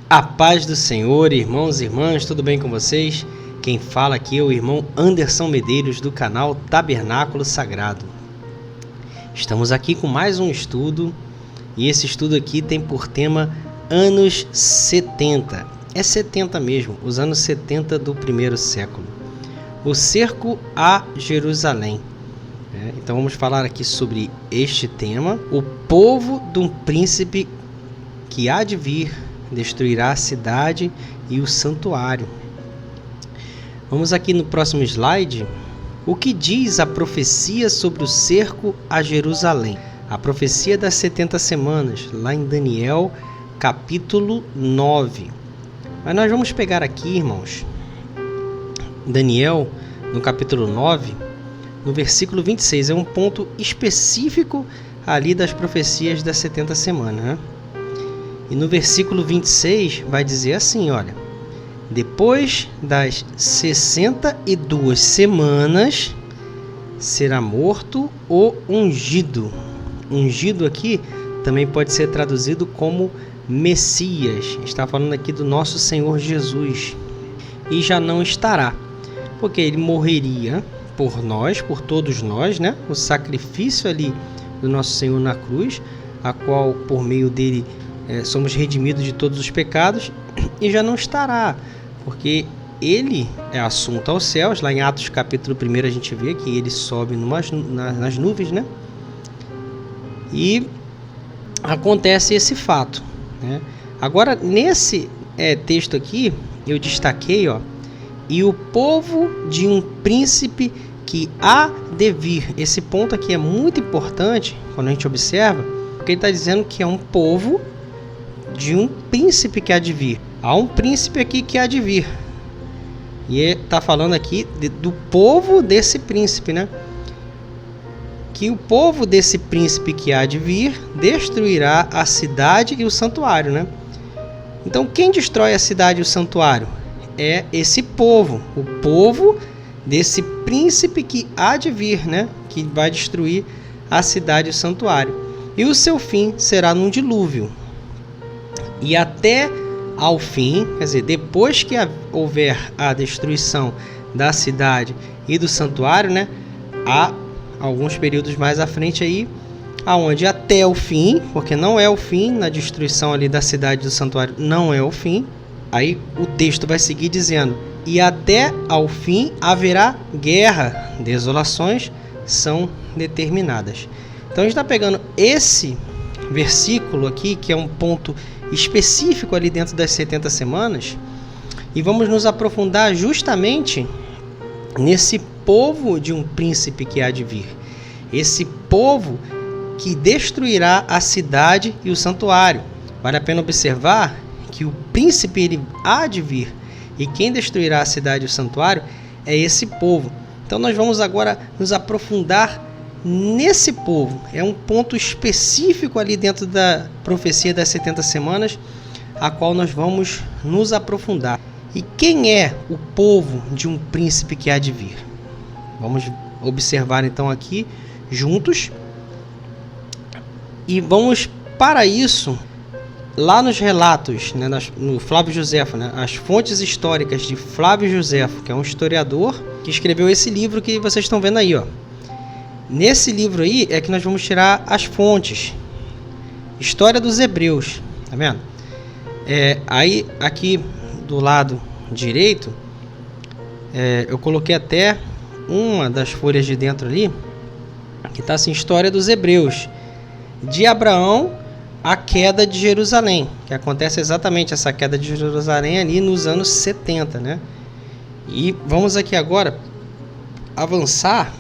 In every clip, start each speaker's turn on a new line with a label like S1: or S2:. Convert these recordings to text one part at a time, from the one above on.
S1: A paz do Senhor, irmãos e irmãs, tudo bem com vocês? Quem fala aqui é o irmão Anderson Medeiros do canal Tabernáculo Sagrado. Estamos aqui com mais um estudo e esse estudo aqui tem por tema anos 70. É 70 mesmo, os anos 70 do primeiro século. O cerco a Jerusalém. Então vamos falar aqui sobre este tema. O povo de um príncipe que há de vir destruirá a cidade e o santuário. Vamos aqui no próximo slide. O que diz a profecia sobre o cerco a Jerusalém? A profecia das 70 semanas, lá em Daniel, capítulo 9. Mas nós vamos pegar aqui, irmãos, Daniel, no capítulo 9, no versículo 26. É um ponto específico ali das profecias das 70 semanas, né? E no versículo 26 vai dizer assim, olha: depois das 62 semanas será morto o ungido. Ungido aqui também pode ser traduzido como Messias. Está falando aqui do nosso Senhor Jesus. E já não estará, porque ele morreria por nós, por todos nós, né? O sacrifício ali do nosso Senhor na cruz, a qual por meio dele somos redimidos de todos os pecados, e já não estará, porque ele é assunto aos céus. Lá em Atos capítulo 1 a gente vê que ele sobe nas nuvens, né? E acontece esse fato, né? Agora, nesse texto aqui, eu destaquei, ó, e o povo de um príncipe que há de vir. Esse ponto aqui é muito importante quando a gente observa, porque ele está dizendo que é um povo de um príncipe que há de vir. Há um príncipe aqui que há de vir. E está falando aqui do povo desse príncipe, né? Que o povo desse príncipe que há de vir destruirá a cidade e o santuário, né? Então, quem destrói a cidade e o santuário? É esse povo. O povo desse príncipe que há de vir, né? Que vai destruir a cidade e o santuário. E o seu fim será num dilúvio. E até ao fim, quer dizer, depois que houver a destruição da cidade e do santuário, né, há alguns períodos mais à frente aí, aonde até o fim, porque não é o fim, na destruição ali da cidade e do santuário não é o fim. Aí o texto vai seguir dizendo: e até ao fim haverá guerra, desolações são determinadas. Então a gente está pegando esse versículo aqui, que é um ponto específico ali dentro das 70 semanas, e vamos nos aprofundar justamente nesse povo de um príncipe que há de vir. Esse povo que destruirá a cidade e o santuário. Vale a pena observar que o príncipe ele há de vir, e quem destruirá a cidade e o santuário é esse povo. Então nós vamos agora nos aprofundar nesse povo. É um ponto específico ali dentro da profecia das 70 semanas, a qual nós vamos nos aprofundar. E quem é o povo de um príncipe que há de vir? Vamos observar então aqui juntos. E vamos, para isso, lá nos relatos, né, no Flávio Josefo, né, as fontes históricas de Flávio Josefo, que é um historiador que escreveu esse livro que vocês estão vendo aí, ó. Nesse livro aí é que nós vamos tirar as fontes. História dos Hebreus, tá vendo? Aí aqui do lado direito, eu coloquei até uma das folhas de dentro ali, que está assim: História dos Hebreus, de Abraão à queda de Jerusalém, que acontece exatamente essa queda de Jerusalém ali nos anos 70, né? E vamos aqui agora avançar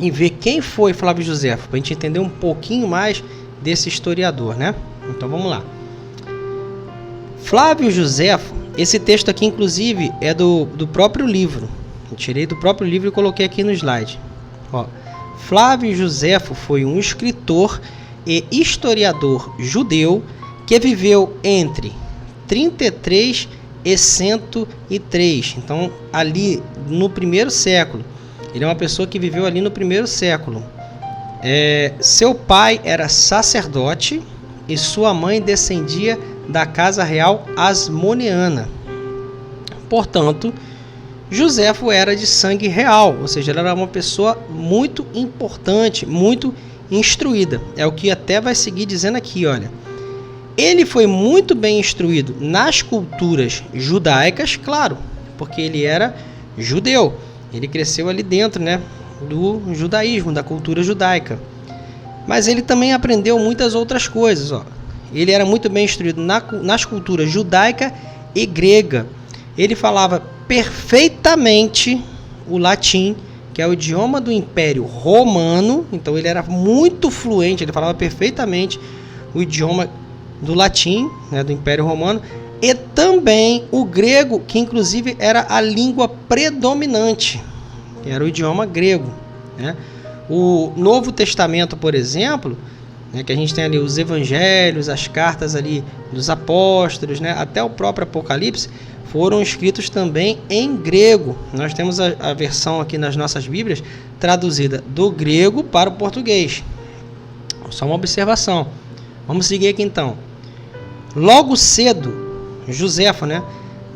S1: e ver quem foi Flávio Josefo, para a gente entender um pouquinho mais desse historiador, né? Então vamos lá. Flávio Josefo, esse texto aqui inclusive é do próprio livro. Eu tirei do próprio livro e coloquei aqui no slide. Ó, Flávio Josefo foi um escritor e historiador judeu que viveu entre 33 e 103. Então ali no primeiro século. Ele é uma pessoa que viveu ali no primeiro século. Seu pai era sacerdote e sua mãe descendia da casa real asmoneana. Portanto, Joséfo era de sangue real, ou seja, ele era uma pessoa muito importante, muito instruída. É o que até vai seguir dizendo aqui, olha. Ele foi muito bem instruído nas culturas judaicas, claro, porque ele era judeu. Ele cresceu ali dentro, né, do judaísmo, da cultura judaica. Mas ele também aprendeu muitas outras coisas, ó. Ele era muito bem instruído nas culturas judaica e grega. Ele falava perfeitamente o latim, que é o idioma do Império Romano. Então ele era muito fluente, ele falava perfeitamente o idioma do latim, né, do Império Romano, e também o grego, que inclusive era a língua predominante, que era o idioma grego, né? O Novo Testamento, por exemplo, né, que a gente tem ali os evangelhos, as cartas ali dos apóstolos, né, até o próprio Apocalipse, foram escritos também em grego. Nós temos a versão aqui nas nossas Bíblias traduzida do grego para o português. Só uma observação. Vamos seguir aqui então. Logo cedo, Joséfo, né,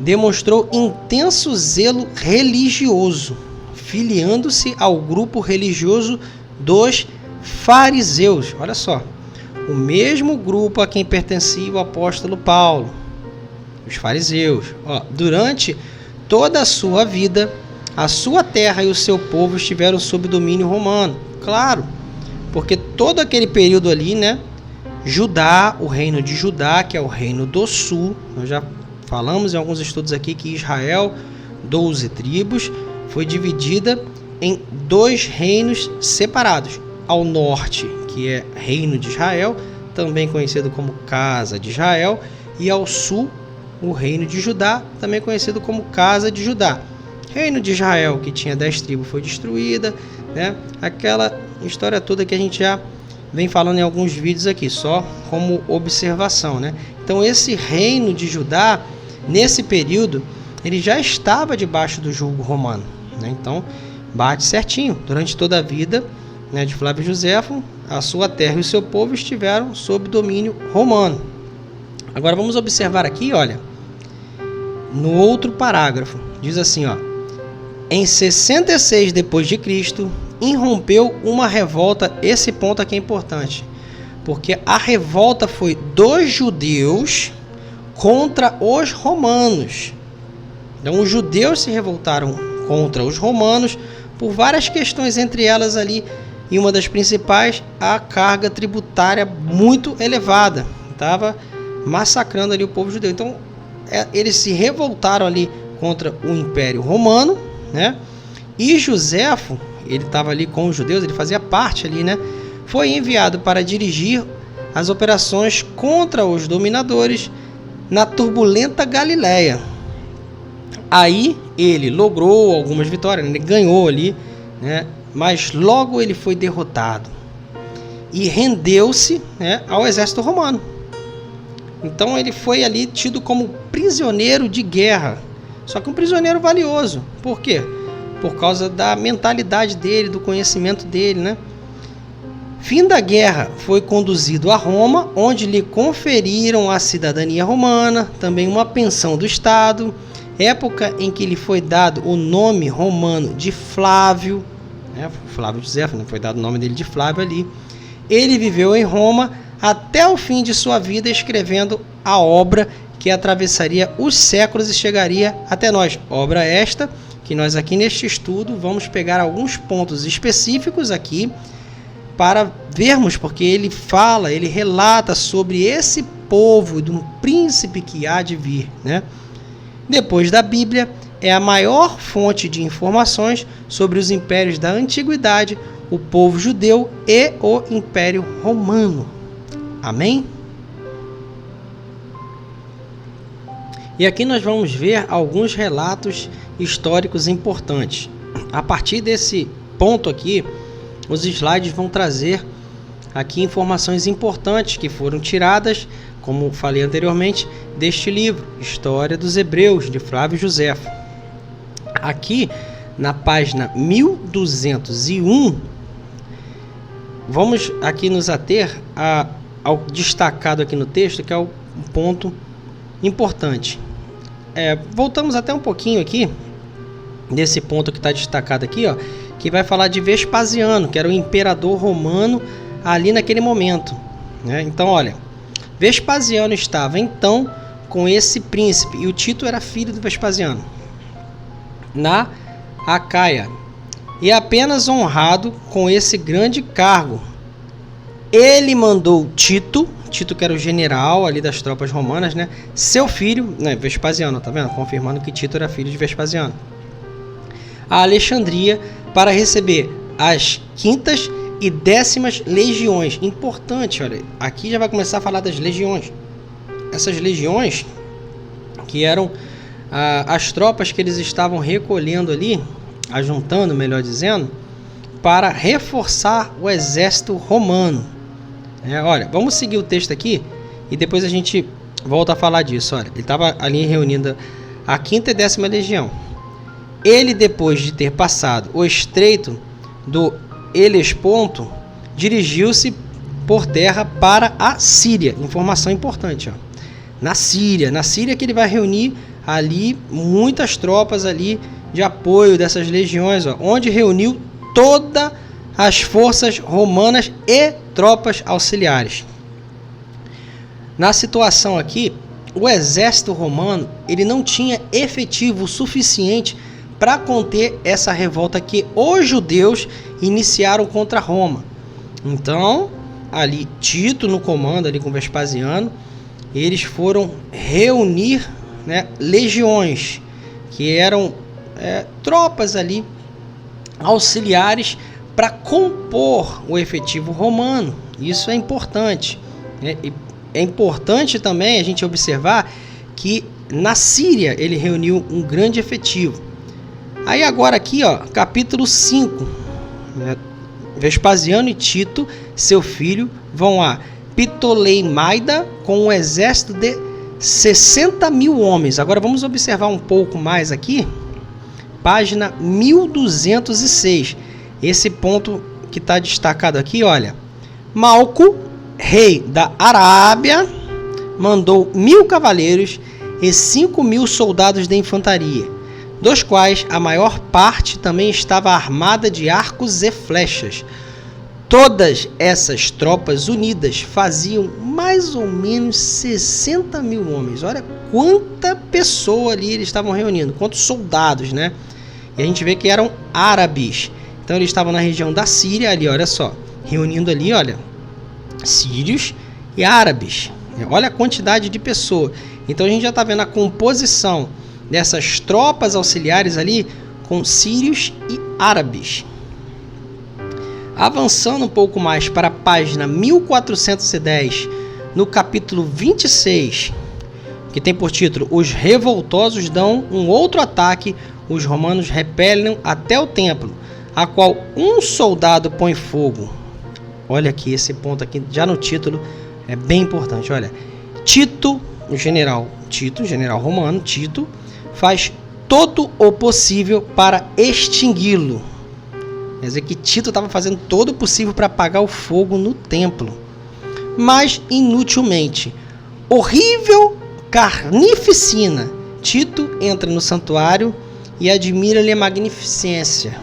S1: demonstrou intenso zelo religioso, filiando-se ao grupo religioso dos fariseus. Olha só, o mesmo grupo a quem pertencia o apóstolo Paulo, os fariseus. Ó, durante toda a sua vida, a sua terra e o seu povo estiveram sob domínio romano. Claro, porque todo aquele período ali, né, Judá, o reino de Judá, que é o reino do sul, nós já falamos em alguns estudos aqui que Israel, 12 tribos, foi dividida em 2 reinos separados. Ao norte, que é reino de Israel, também conhecido como casa de Israel, e ao sul, o reino de Judá, também conhecido como casa de Judá. Reino de Israel, que tinha 10 tribos, foi destruída, né? Aquela história toda que a gente já vem falando em alguns vídeos aqui, só como observação, né? Então esse reino de Judá, nesse período, ele já estava debaixo do jugo romano, né? Então bate certinho. Durante toda a vida, né, de Flávio Joséfo, a sua terra e o seu povo estiveram sob domínio romano. Agora vamos observar aqui, olha, no outro parágrafo, diz assim, ó: em 66 depois de Cristo, irrompeu uma revolta. Esse ponto aqui é importante, porque a revolta foi dos judeus contra os romanos. Então os judeus se revoltaram contra os romanos por várias questões, entre elas ali, e uma das principais, a carga tributária muito elevada. Estava massacrando ali o povo judeu. Então eles se revoltaram ali contra o Império Romano, né? E Joséfo, ele estava ali com os judeus, ele fazia parte ali, né? Foi enviado para dirigir as operações contra os dominadores na turbulenta Galiléia. Aí ele logrou algumas vitórias, ele ganhou ali, né? Mas logo ele foi derrotado e rendeu-se, né, ao exército romano. Então ele foi ali tido como prisioneiro de guerra, só que um prisioneiro valioso. Por quê? Por causa da mentalidade dele, do conhecimento dele, né? Fim da guerra, foi conduzido a Roma, onde lhe conferiram a cidadania romana, também uma pensão do Estado, época em que lhe foi dado o nome romano de Flávio, né? Flávio Joséfo, né? Foi dado o nome dele de Flávio ali. Ele viveu em Roma até o fim de sua vida, escrevendo a obra que atravessaria os séculos e chegaria até nós. Obra esta que nós aqui neste estudo vamos pegar alguns pontos específicos aqui para vermos, porque ele fala, ele relata sobre esse povo, de um príncipe que há de vir, né? Depois da Bíblia, é a maior fonte de informações sobre os impérios da antiguidade, o povo judeu e o Império Romano. Amém? E aqui nós vamos ver alguns relatos históricos importantes. A partir desse ponto aqui, os slides vão trazer aqui informações importantes que foram tiradas, como falei anteriormente, deste livro, História dos Hebreus, de Flávio Joséfo. Aqui, na página 1201, vamos aqui nos ater ao destacado aqui no texto, que é o um ponto importante. Voltamos até um pouquinho aqui desse ponto que está destacado aqui, ó, que vai falar de Vespasiano, que era o imperador romano ali naquele momento, né? Então, olha, Vespasiano estava então com esse príncipe, e o Tito era filho do Vespasiano, na Acaia, e apenas honrado com esse grande cargo. Ele mandou Tito que era o general ali das tropas romanas, né? Seu filho, né, Vespasiano, tá vendo? Confirmando que Tito era filho de Vespasiano, a Alexandria, para receber as 5ª e 10ª legiões. Importante, olha, aqui já vai começar a falar das legiões. Essas legiões, que eram as tropas que eles estavam recolhendo ali, ajuntando, melhor dizendo, para reforçar o exército romano. Olha, vamos seguir o texto aqui e depois a gente volta a falar disso. Olha, ele estava ali reunindo a 5ª e 10ª legião. Ele, depois de ter passado o estreito do Helesponto, dirigiu-se por terra para a Síria. Informação importante, ó. Na Síria que ele vai reunir ali muitas tropas ali de apoio dessas legiões, ó, onde reuniu todas as forças romanas e tropas auxiliares. Na situação aqui, o exército romano ele não tinha efetivo suficiente para conter essa revolta que os judeus iniciaram contra Roma. Então, ali Tito no comando ali com Vespasiano, eles foram reunir, né, legiões, que eram tropas ali auxiliares para compor o efetivo romano. Isso é importante, né? E é importante também a gente observar que na Síria ele reuniu um grande efetivo. Aí agora aqui, ó, capítulo 5, né? Vespasiano e Tito, seu filho, vão a Ptolemaida com um exército de 60.000 homens. Agora vamos observar um pouco mais aqui, página 1206. Esse ponto que está destacado aqui, olha. Malco, rei da Arábia, mandou 1.000 cavaleiros e 5.000 soldados de infantaria, dos quais a maior parte também estava armada de arcos e flechas. Todas essas tropas unidas faziam mais ou menos 60.000 homens. Olha quanta pessoa ali eles estavam reunindo, quantos soldados, né? E a gente vê que eram árabes. Então eles estavam na região da Síria ali, olha só, reunindo ali, olha, sírios e árabes. Olha a quantidade de pessoas. Então a gente já está vendo a composição dessas tropas auxiliares ali com sírios e árabes. Avançando um pouco mais para a página 1410, no capítulo 26, que tem por título Os revoltosos dão um outro ataque, os romanos repelem até o templo, a qual um soldado põe fogo. Olha aqui, esse ponto aqui, já no título, é bem importante. Olha, Tito, o general romano, Tito, faz todo o possível para extingui-lo. Quer dizer que Tito estava fazendo todo o possível para apagar o fogo no templo. Mas inutilmente. Horrível carnificina. Tito entra no santuário e admira-lhe a magnificência.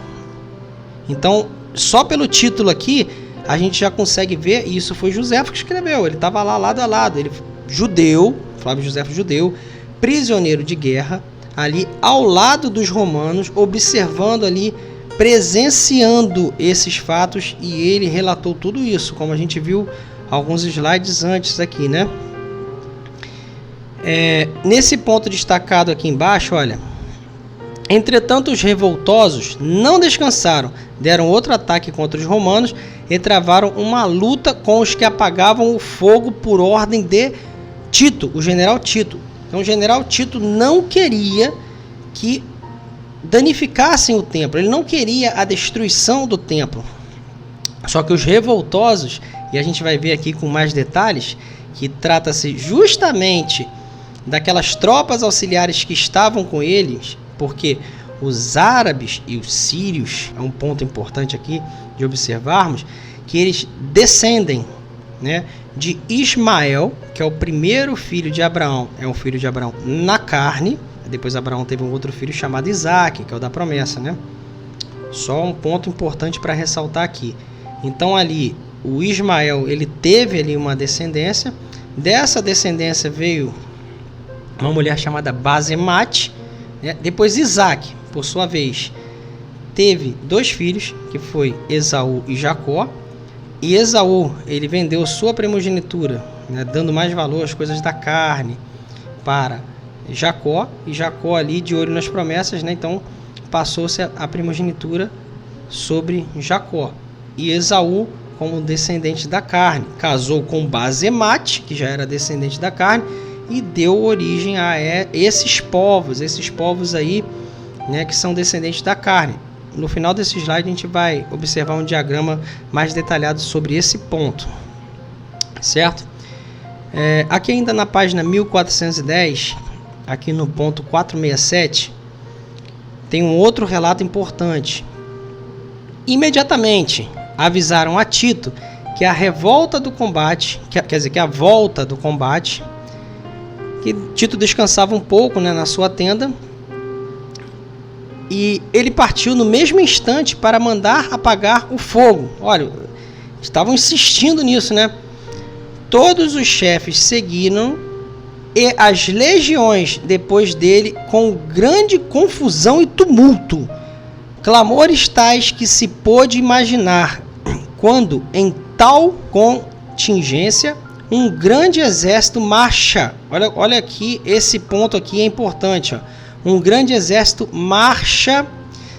S1: Então, só pelo título aqui, a gente já consegue ver, e isso foi Joséfo que escreveu, ele estava lá lado a lado, ele judeu, Flávio Joséfo judeu, prisioneiro de guerra, ali ao lado dos romanos, observando ali, presenciando esses fatos, e ele relatou tudo isso, como a gente viu alguns slides antes aqui, né? Nesse ponto destacado aqui embaixo, olha, entretanto os revoltosos não descansaram, deram outro ataque contra os romanos e travaram uma luta com os que apagavam o fogo por ordem de Tito, o general Tito. Então o general Tito não queria que danificassem o templo, ele não queria a destruição do templo. Só que os revoltosos, e a gente vai ver aqui com mais detalhes, que trata-se justamente daquelas tropas auxiliares que estavam com eles, porque os árabes e os sírios, é um ponto importante aqui de observarmos, que eles descendem né, de Ismael, que é o primeiro filho de Abraão, é um filho de Abraão na carne. Depois Abraão teve um outro filho chamado Isaac, que é o da promessa, né? Só um ponto importante para ressaltar aqui. Então ali, o Ismael, ele teve ali uma descendência. Dessa descendência veio uma mulher chamada Basemate, né? Depois Isaac, por sua vez, teve 2 filhos, que foi Esaú e Jacó. E Esaú, ele vendeu sua primogenitura, né, dando mais valor às coisas da carne para Jacó. E Jacó ali de olho nas promessas, né, então passou-se a primogenitura sobre Jacó. E Esaú, como descendente da carne, casou com Basemate, que já era descendente da carne, e deu origem a esses povos aí, né, que são descendentes da carne. No final desse slide a gente vai observar um diagrama mais detalhado sobre esse ponto, certo? Aqui ainda na página 1410, aqui no ponto 467, tem um outro relato importante. Imediatamente avisaram a Tito que a revolta do combate, que a volta do combate, que Tito descansava um pouco, né, na sua tenda, e ele partiu no mesmo instante para mandar apagar o fogo. Olha, estavam insistindo nisso, né? Todos os chefes seguiram e as legiões depois dele com grande confusão e tumulto. Clamores tais que se pôde imaginar quando em tal contingência um grande exército marcha. Olha aqui, esse ponto aqui é importante, ó. Um grande exército marcha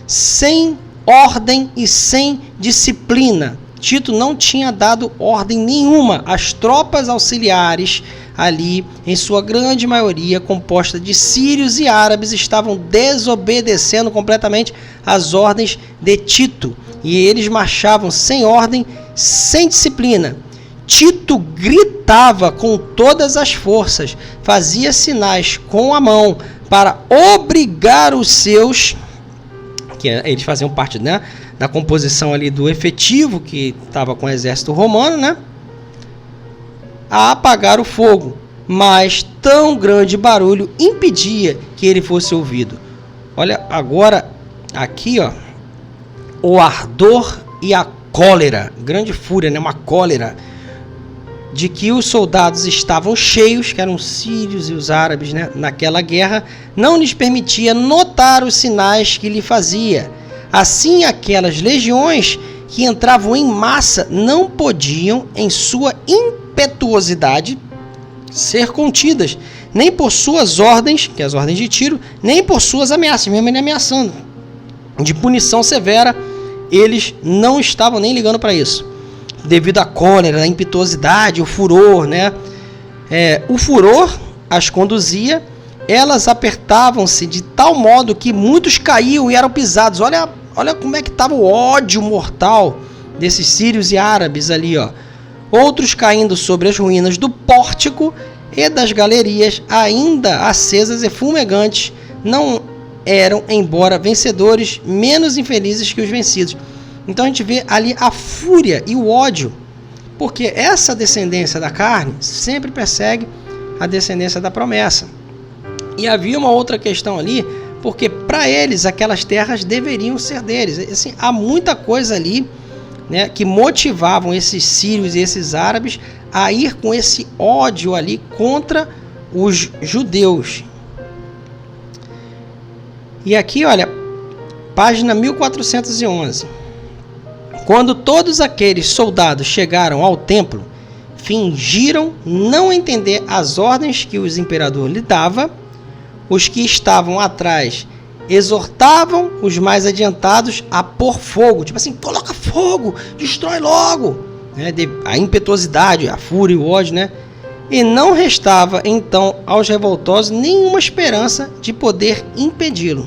S1: sem ordem e sem disciplina. Tito não tinha dado ordem nenhuma. As tropas auxiliares ali, em sua grande maioria composta de sírios e árabes, estavam desobedecendo completamente as ordens de Tito. E eles marchavam sem ordem, sem disciplina. Tito gritava com todas as forças, fazia sinais com a mão para obrigar os seus, que eles faziam parte, né, da composição ali do efetivo que estava com o exército romano, né, a apagar o fogo, mas tão grande barulho impedia que ele fosse ouvido. Olha agora aqui, ó, o ardor e a cólera, grande fúria, né, uma cólera, de que os soldados estavam cheios, que eram os sírios e os árabes, né, naquela guerra, não lhes permitia notar os sinais que lhe fazia. Assim, aquelas legiões que entravam em massa não podiam, em sua impetuosidade, ser contidas, nem por suas ordens, que é as ordens de tiro, nem por suas ameaças, mesmo ele ameaçando de punição severa, eles não estavam nem ligando para isso. Devido à cólera, à impetuosidade, o furor, né? O furor as conduzia, elas apertavam-se de tal modo que muitos caíam e eram pisados. Olha como é que estava o ódio mortal desses sírios e árabes ali, ó. Outros caindo sobre as ruínas do pórtico e das galerias, ainda acesas e fumegantes, não eram, embora vencedores, menos infelizes que os vencidos. Então a gente vê ali a fúria e o ódio, porque essa descendência da carne sempre persegue a descendência da promessa. E havia uma outra questão ali, porque para eles aquelas terras deveriam ser deles. Assim, há muita coisa ali, né, que motivavam esses sírios e esses árabes a ir com esse ódio ali contra os judeus. E aqui, olha, página 1411. Quando todos aqueles soldados chegaram ao templo, fingiram não entender as ordens que o imperador lhe dava. Os que estavam atrás exortavam os mais adiantados a pôr fogo. Tipo assim, coloca fogo, destrói logo. A impetuosidade, a fúria e o ódio, né? E não restava, então, aos revoltosos nenhuma esperança de poder impedi-lo.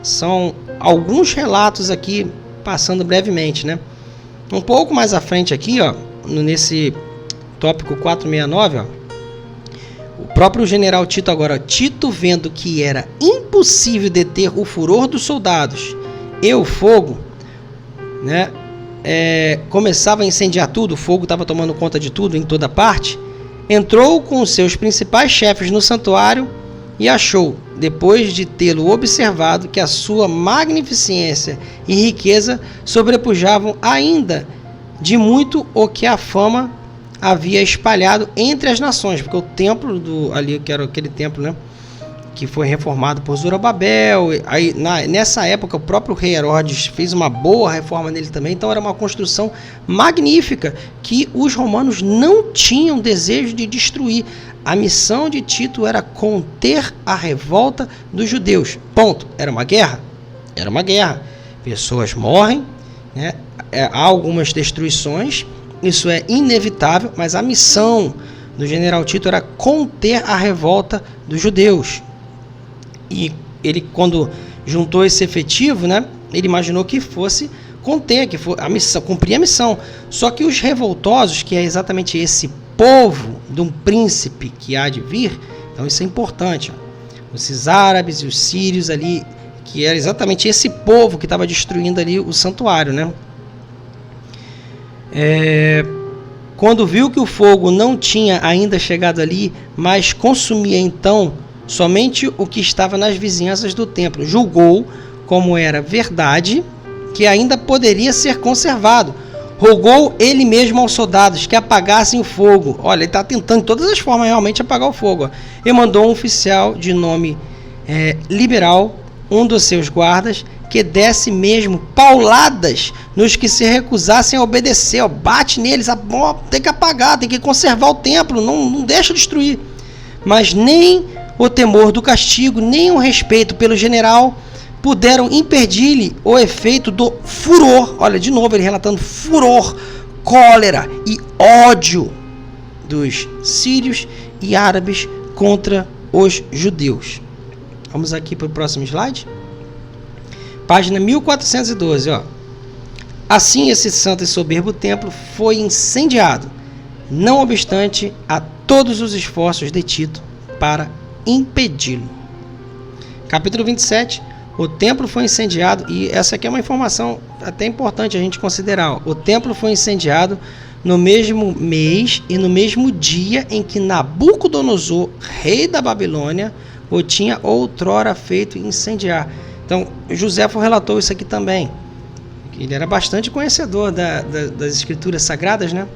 S1: São alguns relatos aqui, passando brevemente, né? Um pouco mais à frente aqui, ó, nesse tópico 469, ó, o próprio general Tito agora, Tito vendo que era impossível deter o furor dos soldados e o fogo, né, começava a incendiar tudo, o fogo estava tomando conta de tudo, em toda parte, entrou com seus principais chefes no santuário e achou, depois de tê-lo observado, que a sua magnificência e riqueza sobrepujavam ainda de muito o que a fama havia espalhado entre as nações, porque o templo ali, que era aquele templo, né, que foi reformado por Zorobabel, aí nessa época o próprio rei Herodes fez uma boa reforma nele também, então era uma construção magnífica que os romanos não tinham desejo de destruir. A missão de Tito era conter a revolta dos judeus. Ponto. Era uma guerra? Era uma guerra. Pessoas morrem, né? Há algumas destruições, isso é inevitável, mas a missão do general Tito era conter a revolta dos judeus. E ele, quando juntou esse efetivo, né, ele imaginou que fosse conter, que fosse a missão, cumprir a missão. Só que os revoltosos, que é exatamente esse povo de um príncipe que há de vir, então isso é importante, ó. Esses árabes e os sírios ali, que era exatamente esse povo que estava destruindo ali o santuário, né? Quando viu que o fogo não tinha ainda chegado ali, mas consumia então somente o que estava nas vizinhanças do templo, julgou, como era verdade, que ainda poderia ser conservado. Rogou ele mesmo aos soldados que apagassem o fogo. Olha, ele está tentando de todas as formas realmente apagar o fogo. E mandou um oficial de nome Liberal, um dos seus guardas, que desse mesmo pauladas nos que se recusassem a obedecer. Ó, bate neles, tem que apagar, tem que conservar o templo, não deixa destruir. Mas nem o temor do castigo, nem o respeito pelo general puderam impedir-lhe o efeito do furor. Olha, de novo ele relatando furor, cólera e ódio dos sírios e árabes contra os judeus. Vamos aqui para o próximo slide. Página 1412. Ó. Assim esse santo e soberbo templo foi incendiado, não obstante a todos os esforços de Tito para impedi-lo. Capítulo 27. O templo foi incendiado, e essa aqui é uma informação até importante a gente considerar. O templo foi incendiado no mesmo mês e no mesmo dia em que Nabucodonosor, rei da Babilônia, o tinha outrora feito incendiar. Então, Joséfo relatou isso aqui também. Ele era bastante conhecedor das escrituras sagradas, né?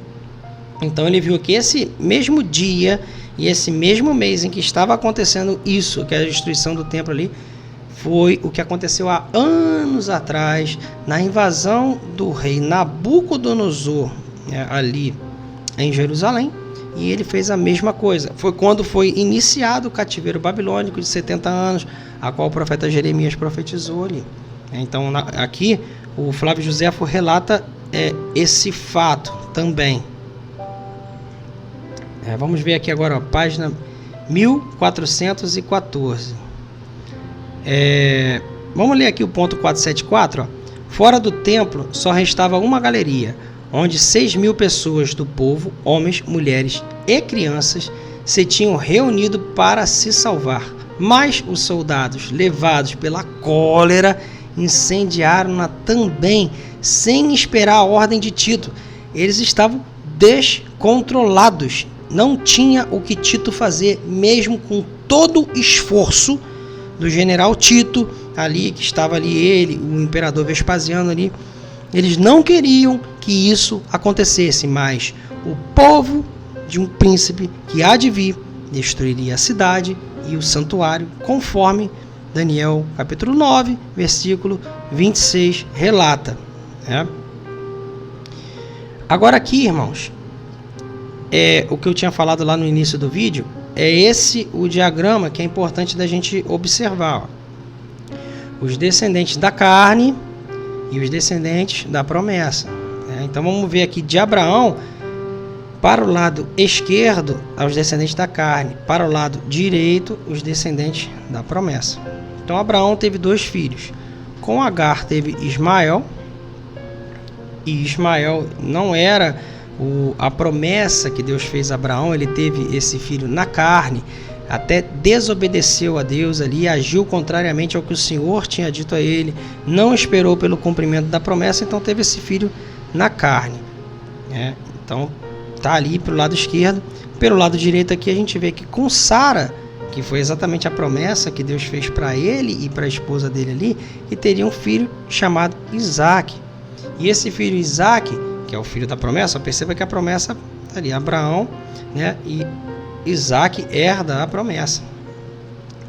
S1: Então, ele viu que esse mesmo dia e esse mesmo mês em que estava acontecendo isso, que é a destruição do templo ali, foi o que aconteceu há anos atrás, na invasão do rei Nabucodonosor, ali em Jerusalém, e ele fez a mesma coisa. Foi quando foi iniciado o cativeiro babilônico de 70 anos, a qual o profeta Jeremias profetizou ali. Então, aqui, o Flávio Joséfo relata esse fato também. Vamos ver aqui agora, ó, página 1414. Vamos ler aqui o ponto 474. Ó. Fora do templo só restava uma galeria, onde 6.000 pessoas do povo, homens, mulheres e crianças, se tinham reunido para se salvar. Mas os soldados, levados pela cólera, incendiaram-na também, sem esperar a ordem de Tito. Eles estavam descontrolados. Não tinha o que Tito fazer, mesmo com todo o esforço do general Tito, ali, que estava ali ele, o imperador Vespasiano ali. Eles não queriam que isso acontecesse, mas o povo de um príncipe que há de vir destruiria a cidade e o santuário, conforme Daniel capítulo 9, versículo 26 relata. Agora aqui, irmãos, o que eu tinha falado lá no início do vídeo, é esse o diagrama que é importante da gente observar. Ó. Os descendentes da carne e os descendentes da promessa. Então vamos ver aqui de Abraão, para o lado esquerdo, os descendentes da carne, para o lado direito, os descendentes da promessa. Então Abraão teve 2 filhos. Com Agar teve Ismael, e Ismael não era a promessa que Deus fez a Abraão. Ele teve esse filho na carne, até desobedeceu a Deus ali, agiu contrariamente ao que o Senhor tinha dito a ele, não esperou pelo cumprimento da promessa, então teve esse filho na carne, né? Então tá ali pelo lado esquerdo. Pelo lado direito aqui a gente vê que com Sara, que foi exatamente a promessa que Deus fez para ele e para a esposa dele ali, e teria um filho chamado Isaac. E esse filho Isaac, que é o filho da promessa, perceba que a promessa está ali, Abraão, né? E Isaac herda a promessa.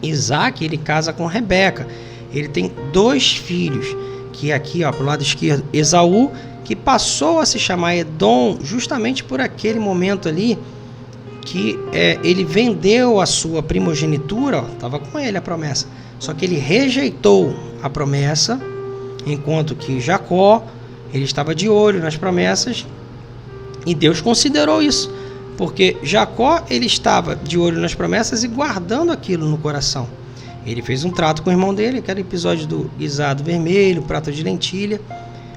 S1: Isaac, ele casa com Rebeca. Ele tem 2 filhos, que aqui, ó, pro lado esquerdo, Esaú, que passou a se chamar Edom justamente por aquele momento ali que ele vendeu a sua primogenitura, estava com ele a promessa, só que ele rejeitou a promessa, enquanto que Jacó, ele estava de olho nas promessas, e Deus considerou isso, porque Jacó, ele estava de olho nas promessas e guardando aquilo no coração. Ele fez um trato com o irmão dele, aquele episódio do guisado vermelho, prato de lentilha.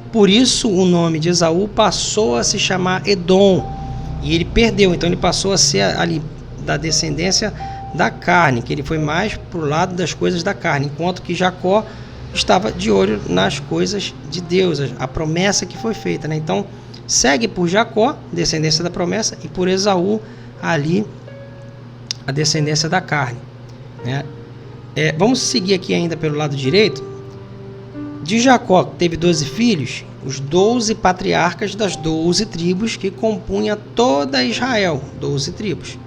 S1: Por isso o nome de Esaú passou a se chamar Edom. E ele perdeu, então ele passou a ser ali da descendência da carne, que ele foi mais para o lado das coisas da carne, enquanto que Jacó estava de olho nas coisas de Deus, a promessa que foi feita, né? Então segue por Jacó, descendência da promessa, e por Esaú ali a descendência da carne, né? Vamos seguir aqui ainda pelo lado direito. De Jacó teve 12 filhos, os 12 patriarcas das 12 tribos que compunham toda Israel, 12 tribos.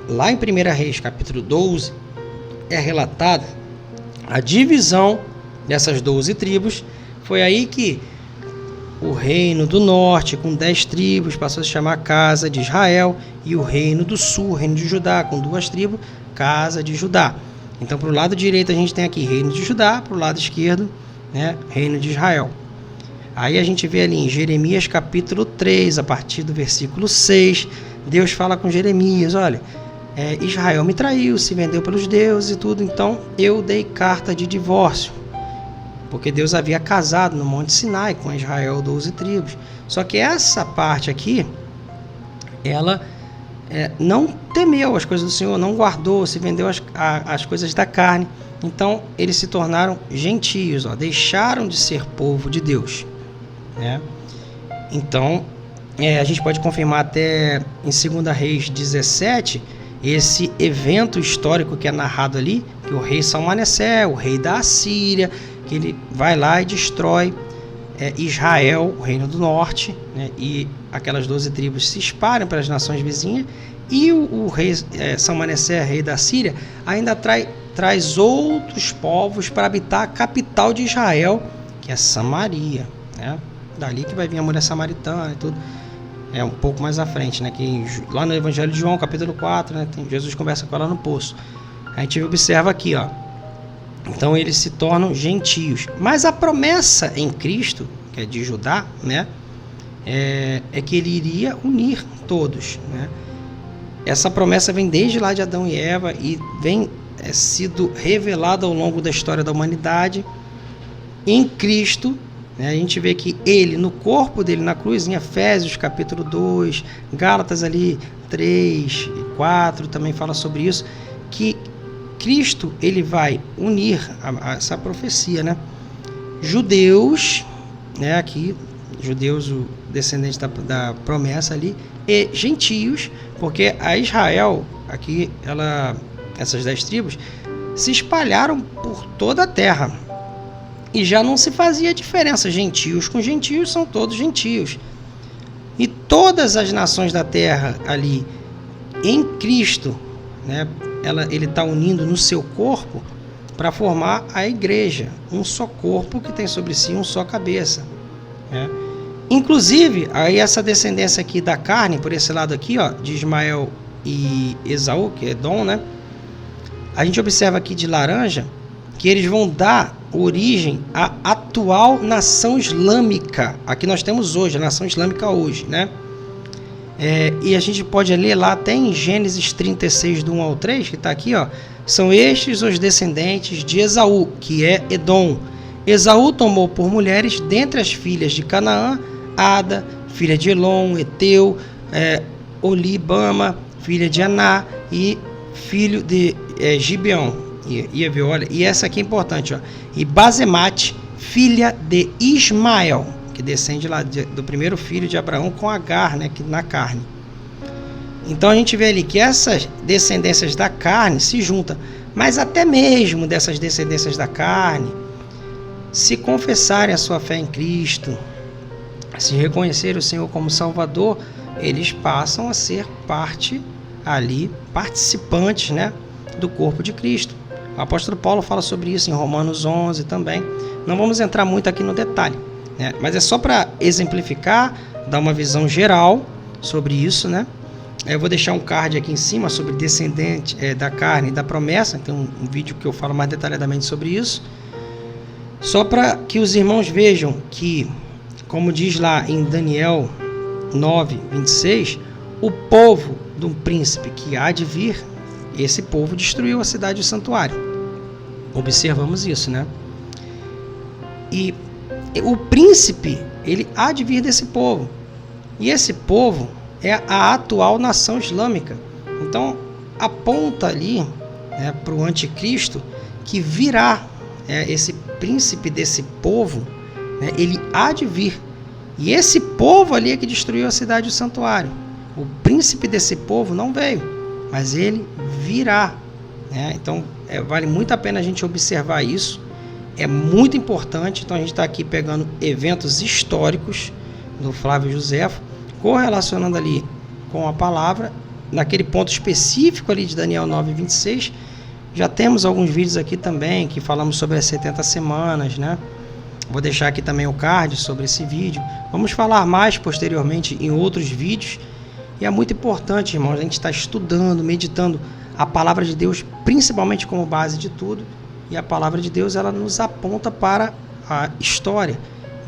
S1: Lá em 1 Reis, capítulo 12, é relatado a divisão dessas 12 tribos. Foi aí que o reino do norte, com 10 tribos, passou a se chamar Casa de Israel, e o reino do sul, o reino de Judá, com 2 tribos, Casa de Judá. Então, para o lado direito a gente tem aqui reino de Judá, para o lado esquerdo, né, reino de Israel. Aí a gente vê ali em Jeremias capítulo 3, a partir do versículo 6, Deus fala com Jeremias: olha, Israel me traiu, se vendeu pelos deuses e tudo, então eu dei carta de divórcio, porque Deus havia casado no Monte Sinai com Israel 12 tribos. Só que essa parte aqui, ela não temeu as coisas do Senhor, não guardou, se vendeu as coisas da carne. Então eles se tornaram gentios, ó, deixaram de ser povo de Deus, né? Então a gente pode confirmar até em 2 Reis 17 esse evento histórico que é narrado ali, que o rei Salmaneser, o rei da Assíria, que ele vai lá e destrói Israel, o reino do norte, né? E aquelas 12 tribos se espalham para as nações vizinhas, e o rei Salmaneser, rei da Síria, ainda traz outros povos para habitar a capital de Israel, que é Samaria, né? Dali que vai vir a mulher samaritana e tudo. É um pouco mais à frente, né? Que lá no Evangelho de João, capítulo 4, né? Jesus conversa com ela no poço. A gente observa aqui, ó. Então eles se tornam gentios. Mas a promessa em Cristo, que é de Judá, né? É que ele iria unir todos, né? Essa promessa vem desde lá de Adão e Eva e vem sido revelada ao longo da história da humanidade. Em Cristo, né, a gente vê que ele, no corpo dele, na cruz, em Efésios capítulo 2, Gálatas ali 3 e 4 também fala sobre isso, que Cristo ele vai unir essa profecia, né? Judeus, né, aqui, judeus, o descendente da promessa ali, e gentios, porque a Israel, aqui, essas 10 tribos, se espalharam por toda a terra. E já não se fazia diferença, gentios com gentios são todos gentios. E todas as nações da terra ali, em Cristo, né, ele está unindo no seu corpo para formar a igreja, um só corpo que tem sobre si um só cabeça, né? Inclusive, aí essa descendência aqui da carne, por esse lado aqui, ó, de Ismael e Esaú, que é Edom, né? A gente observa aqui de laranja que eles vão dar origem à atual nação islâmica. Aqui nós temos hoje, a nação islâmica hoje, né? E a gente pode ler lá até em Gênesis 36, do 1 ao 3, que está aqui, ó. São estes os descendentes de Esaú, que é Edom. Esaú tomou por mulheres, dentre as filhas de Canaã, Ada, filha de Elon, Eteu, Olibama, filha de Aná, e filho de Gibeão. E essa aqui é importante, ó. E Basemate, filha de Ismael, que descende lá do primeiro filho de Abraão com Agar, né, que na carne. Então a gente vê ali que essas descendências da carne se juntam, mas até mesmo dessas descendências da carne, se confessarem a sua fé em Cristo, se reconhecerem o Senhor como Salvador, eles passam a ser parte ali, participantes, né, do corpo de Cristo. O apóstolo Paulo fala sobre isso em Romanos 11 também. Não vamos entrar muito aqui no detalhe, né, mas é só para exemplificar, dar uma visão geral sobre isso, né? Eu vou deixar um card aqui em cima sobre descendente da carne e da promessa. Tem um vídeo que eu falo mais detalhadamente sobre isso. Só para que os irmãos vejam que, como diz lá em Daniel 9, 26, o povo do príncipe que há de vir, esse povo destruiu a cidade e o santuário. Observamos isso, né? E o príncipe, ele há de vir desse povo. E esse povo é a atual nação islâmica. Então, aponta ali, né, para o anticristo que virá, esse príncipe desse povo, né, ele há de vir. E esse povo ali é que destruiu a cidade e o santuário. O príncipe desse povo não veio, mas ele virá, né? Então, vale muito a pena a gente observar isso. É muito importante. Então, a gente está aqui pegando eventos históricos do Flávio Josefo, correlacionando ali com a palavra, naquele ponto específico ali de Daniel 9, 26, já temos alguns vídeos aqui também, que falamos sobre as 70 semanas, né? Vou deixar aqui também o card sobre esse vídeo. Vamos falar mais posteriormente em outros vídeos, e é muito importante, irmãos, a gente estar estudando, meditando a palavra de Deus, principalmente como base de tudo, e a palavra de Deus, ela nos aponta para a história.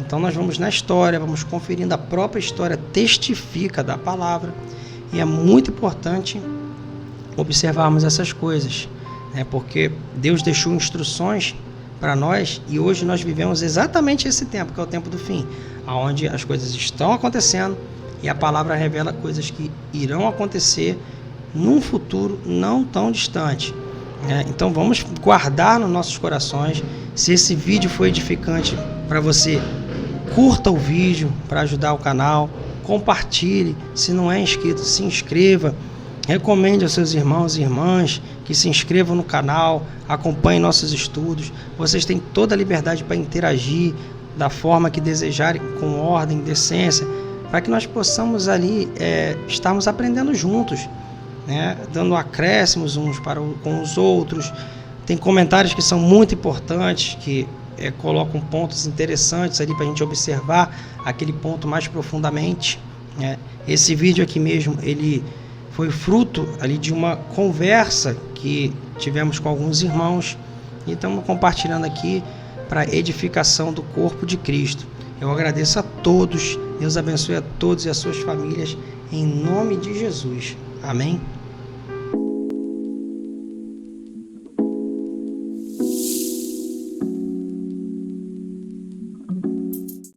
S1: Então nós vamos na história, vamos conferindo, a própria história testifica da palavra, e é muito importante observarmos essas coisas, né? Porque Deus deixou instruções para nós, e hoje nós vivemos exatamente esse tempo, que é o tempo do fim, onde as coisas estão acontecendo e a palavra revela coisas que irão acontecer num futuro não tão distante, né? Então vamos guardar nos nossos corações. Se esse vídeo foi edificante para você, curta o vídeo para ajudar o canal, compartilhe, se não é inscrito, se inscreva, recomende aos seus irmãos e irmãs que se inscrevam no canal, acompanhem nossos estudos. Vocês têm toda a liberdade para interagir da forma que desejarem, com ordem, decência, para que nós possamos ali estarmos aprendendo juntos, né? Dando acréscimos uns com os outros. Tem comentários que são muito importantes, que colocam pontos interessantes ali para a gente observar aquele ponto mais profundamente, né? Esse vídeo aqui mesmo, ele foi fruto ali de uma conversa que tivemos com alguns irmãos, e estamos compartilhando aqui para edificação do corpo de Cristo. Eu agradeço a todos, Deus abençoe a todos e as suas famílias, em nome de Jesus. Amém?